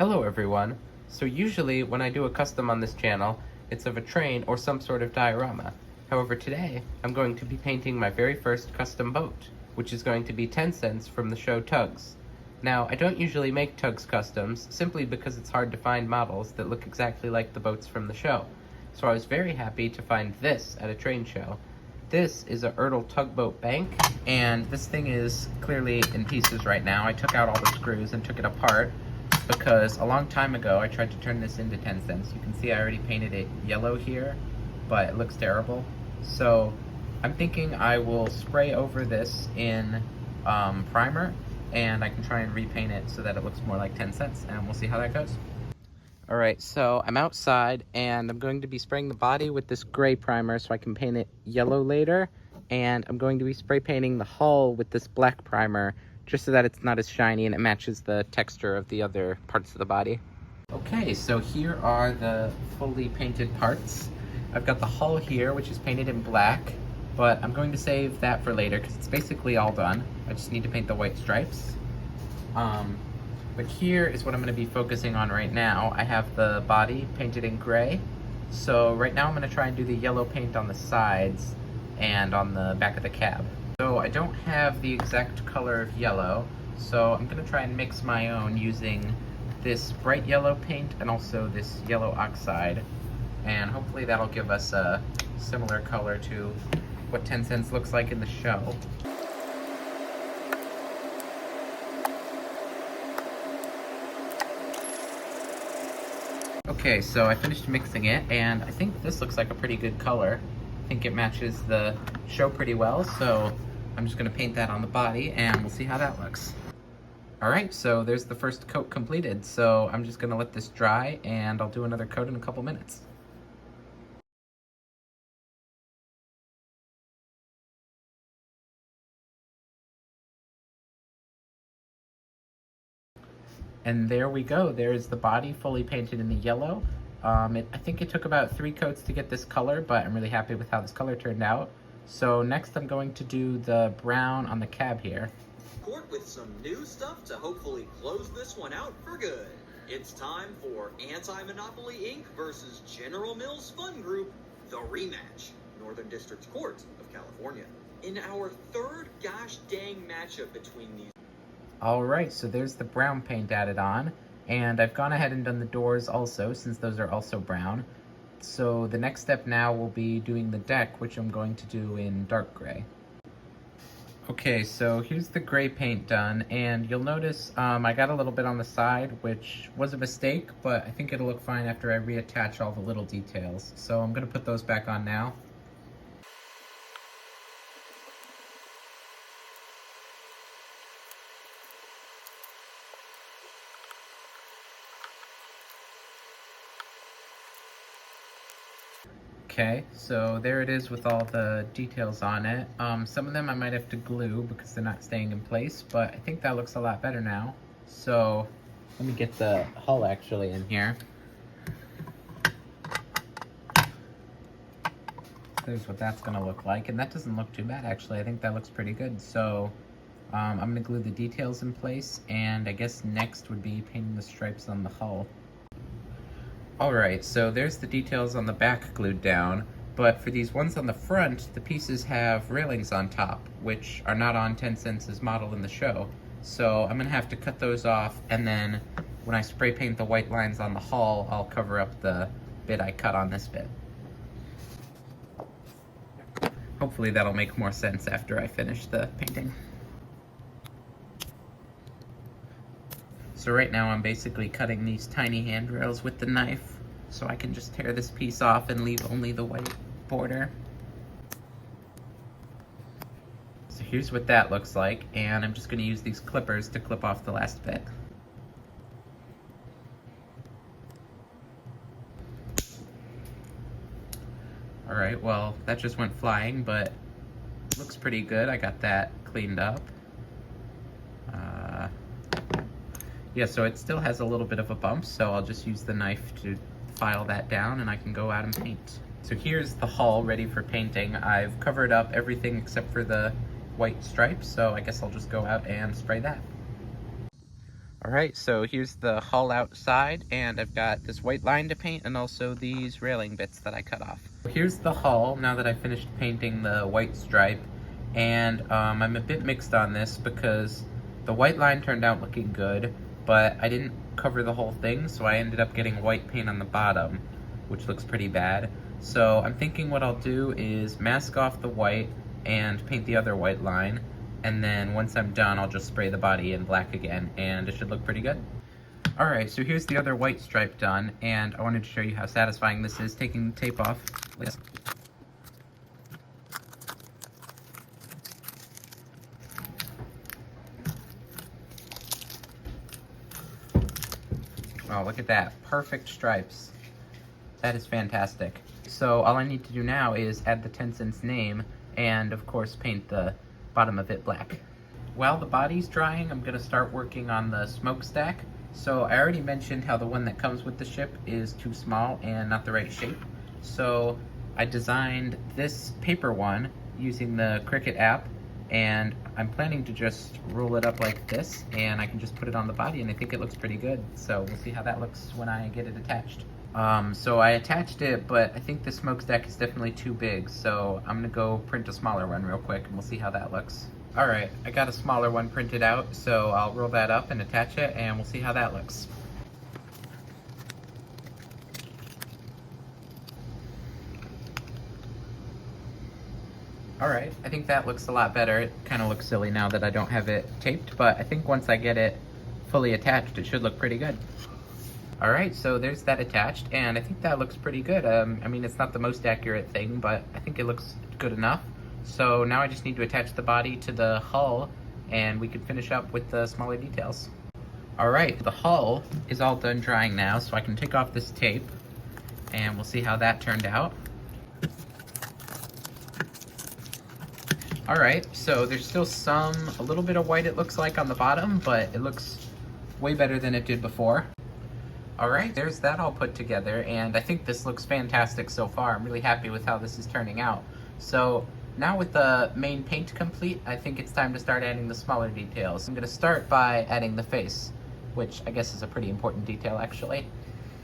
Hello everyone. So usually when I do a custom on this channel, it's of a train or some sort of diorama. However, today I'm going to be painting my very first custom boat, which is going to be 10 cents from the show TUGS. Now, I don't usually make TUGS customs simply because it's hard to find models that look exactly like the boats from the show. So I was very happy to find this at a train show. This is a ERTL tugboat bank, and this thing is clearly in pieces right now. I took out all the screws and took it apart because a long time ago I tried to turn this into 10 cents. You can see I already painted it yellow here, but it looks terrible. So I'm thinking I will spray over this in primer, and I can try and repaint it so that it looks more like 10 cents, and we'll see how that goes. Alright, so I'm outside and I'm going to be spraying the body with this gray primer so I can paint it yellow later, and I'm going to be spray painting the hull with this black primer just so that it's not as shiny and it matches the texture of the other parts of the body. Okay, so here are the fully painted parts. I've got the hull here, which is painted in black, but I'm going to save that for later because it's basically all done. I just need to paint the white stripes. But here is what I'm going to be focusing on right now. I have the body painted in gray. So right now I'm going to try and do the yellow paint on the sides and on the back of the cab. So I don't have the exact color of yellow, so I'm going to try and mix my own using this bright yellow paint and also this yellow oxide. And hopefully that'll give us a similar color to what 10 cents looks like in the show. Okay, so I finished mixing it, and I think this looks like a pretty good color. I think it matches the show pretty well, so I'm just gonna paint that on the body, and we'll see how that looks. Alright, so there's the first coat completed, so I'm just gonna let this dry, and I'll do another coat in a couple minutes. And there we go. There's the body fully painted in the yellow. I think it took about 3 coats to get this color, but I'm really happy with how this color turned out. So next I'm going to do the brown on the cab here. Court with some new stuff to hopefully close this one out for good. It's time for Anti-Monopoly Inc. versus General Mills Fun Group, the rematch, Northern District Court of California. In our third gosh dang matchup between these. Alright, so there's the brown paint added on, and I've gone ahead and done the doors also, since those are also brown. So the next step now will be doing the deck, which I'm going to do in dark gray. Okay, so here's the gray paint done, and you'll notice I got a little bit on the side, which was a mistake, but I think it'll look fine after I reattach all the little details. So I'm going to put those back on now. Okay, so there it is with all the details on it. Some of them I might have to glue because they're not staying in place, but I think that looks a lot better now. So let me get the hull actually in here. There's what that's gonna look like, and that doesn't look too bad actually. I think that looks pretty good. So I'm gonna glue the details in place, and I guess next would be painting the stripes on the hull. Alright, so there's the details on the back glued down, but for these ones on the front, the pieces have railings on top, which are not on 10 Cents' model in the show. So I'm gonna have to cut those off, and then when I spray paint the white lines on the hull, I'll cover up the bit I cut on this bit. Hopefully that'll make more sense after I finish the painting. So right now I'm basically cutting these tiny handrails with the knife so I can just tear this piece off and leave only the white border. So here's what that looks like, and I'm just going to use these clippers to clip off the last bit. Alright, well that just went flying, but it looks pretty good. I got that cleaned up. Yeah, so it still has a little bit of a bump, so I'll just use the knife to file that down and I can go out and paint. So here's the hull ready for painting. I've covered up everything except for the white stripes, so I guess I'll just go out and spray that. All right, so here's the hull outside, and I've got this white line to paint and also these railing bits that I cut off. Here's the hull now that I finished painting the white stripe, and I'm a bit mixed on this because the white line turned out looking good, but I didn't cover the whole thing, so I ended up getting white paint on the bottom, which looks pretty bad. So I'm thinking what I'll do is mask off the white and paint the other white line, and then once I'm done, I'll just spray the body in black again, and it should look pretty good. Alright, so here's the other white stripe done, and I wanted to show you how satisfying this is, taking the tape off like this. Oh, look at that. Perfect stripes. That is fantastic. So all I need to do now is add the Tencent's name, and of course paint the bottom of it black. While the body's drying, I'm going to start working on the smokestack. So I already mentioned how the one that comes with the ship is too small and not the right shape. So I designed this paper one using the Cricut app, and I'm planning to just roll it up like this, and I can just put it on the body, and I think it looks pretty good. So we'll see how that looks when I get it attached. So I attached it, but I think the smokestack is definitely too big, so I'm gonna go print a smaller one real quick, and we'll see how that looks. Alright, I got a smaller one printed out, so I'll roll that up and attach it, and we'll see how that looks. Alright, I think that looks a lot better. It kind of looks silly now that I don't have it taped, but I think once I get it fully attached, it should look pretty good. Alright, so there's that attached, and I think that looks pretty good. I mean, it's not the most accurate thing, but I think it looks good enough. So now I just need to attach the body to the hull, and we can finish up with the smaller details. Alright, the hull is all done drying now, so I can take off this tape, and we'll see how that turned out. Alright, so there's still a little bit of white it looks like on the bottom, but it looks way better than it did before. Alright, there's that all put together, and I think this looks fantastic so far. I'm really happy with how this is turning out. So now with the main paint complete, I think it's time to start adding the smaller details. I'm going to start by adding the face, which I guess is a pretty important detail actually.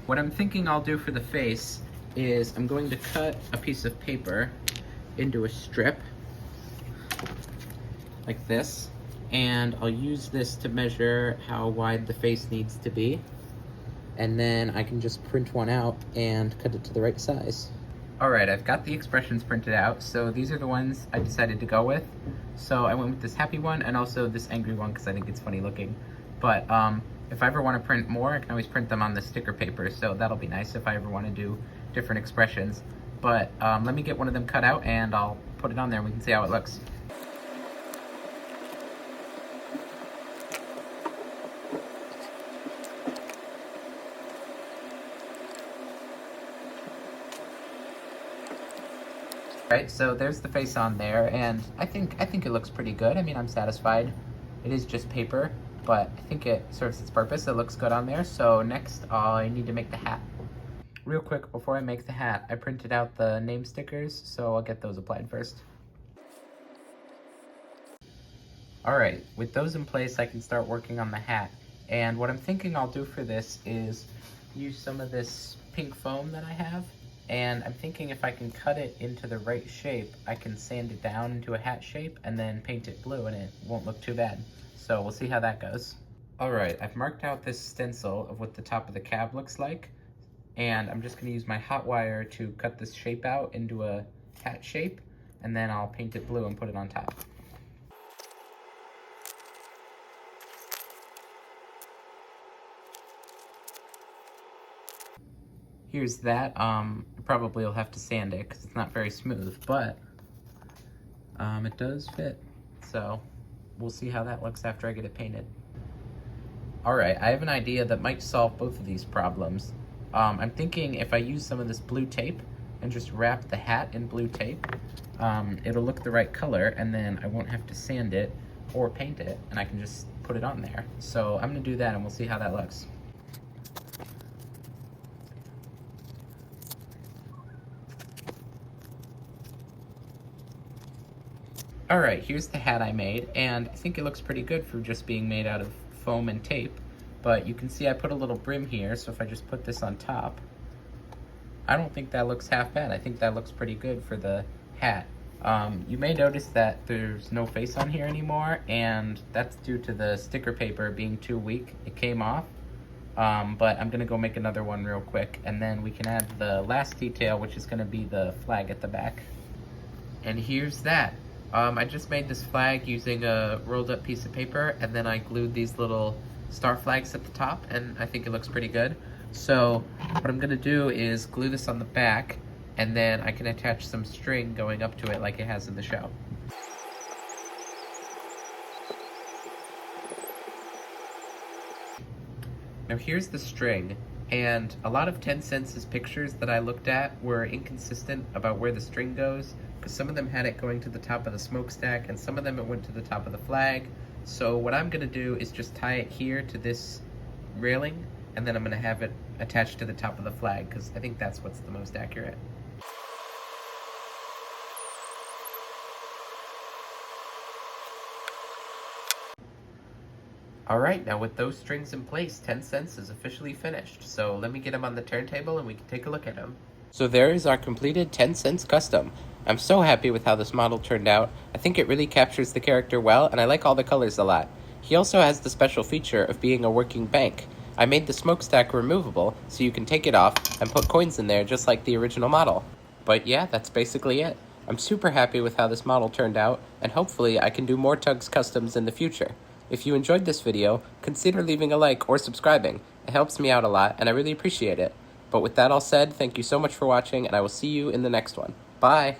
What I'm thinking I'll do for the face is I'm going to cut a piece of paper into a strip, like this, and I'll use this to measure how wide the face needs to be. And then I can just print one out and cut it to the right size. Alright, I've got the expressions printed out, so these are the ones I decided to go with. So I went with this happy one and also this angry one because I think it's funny looking. But if I ever want to print more, I can always print them on the sticker paper, so that'll be nice if I ever want to do different expressions. But let me get one of them cut out and I'll put it on there and we can see how it looks. Right, so there's the face on there, and I think it looks pretty good. I mean, I'm satisfied. It is just paper, but I think it serves its purpose. It looks good on there. So next, I need to make the hat. Real quick, before I make the hat, I printed out the name stickers, so I'll get those applied first. Alright, with those in place, I can start working on the hat. And what I'm thinking I'll do for this is use some of this pink foam that I have. And I'm thinking if I can cut it into the right shape, I can sand it down into a hat shape and then paint it blue and it won't look too bad. So we'll see how that goes. Alright, I've marked out this stencil of what the top of the cab looks like. And I'm just going to use my hot wire to cut this shape out into a hat shape. And then I'll paint it blue and put it on top. Here's that. Probably will have to sand it because it's not very smooth, but it does fit. So we'll see how that looks after I get it painted. Alright, I have an idea that might solve both of these problems. I'm thinking if I use some of this blue tape and just wrap the hat in blue tape, it'll look the right color and then I won't have to sand it or paint it and I can just put it on there. So I'm going to do that and we'll see how that looks. Alright, here's the hat I made, and I think it looks pretty good for just being made out of foam and tape. but you can see I put a little brim here, so if I just put this on top, I don't think that looks half bad. I think that looks pretty good for the hat. You may notice that there's no face on here anymore, and that's due to the sticker paper being too weak. It came off, but I'm gonna go make another one real quick, and then we can add the last detail, which is gonna be the flag at the back. And here's that. I just made this flag using a rolled up piece of paper, and then I glued these little star flags at the top, and I think it looks pretty good. So what I'm gonna do is glue this on the back, and then I can attach some string going up to it like it has in the show. Now here's the string, and a lot of 10 Cents' pictures that I looked at were inconsistent about where the string goes, because some of them had it going to the top of the smokestack, and some of them it went to the top of the flag. So what I'm gonna do is just tie it here to this railing, and then I'm gonna have it attached to the top of the flag, because I think that's what's the most accurate. Alright, now with those strings in place, 10 Cents is officially finished, so let me get him on the turntable and we can take a look at him. So there is our completed 10 Cents custom. I'm so happy with how this model turned out. I think it really captures the character well, and I like all the colors a lot. He also has the special feature of being a working bank. I made the smokestack removable, so you can take it off and put coins in there just like the original model. But yeah, that's basically it. I'm super happy with how this model turned out, and hopefully I can do more TUGS customs in the future. If you enjoyed this video, consider leaving a like or subscribing. It helps me out a lot, and I really appreciate it. But with that all said, thank you so much for watching, and I will see you in the next one. Bye!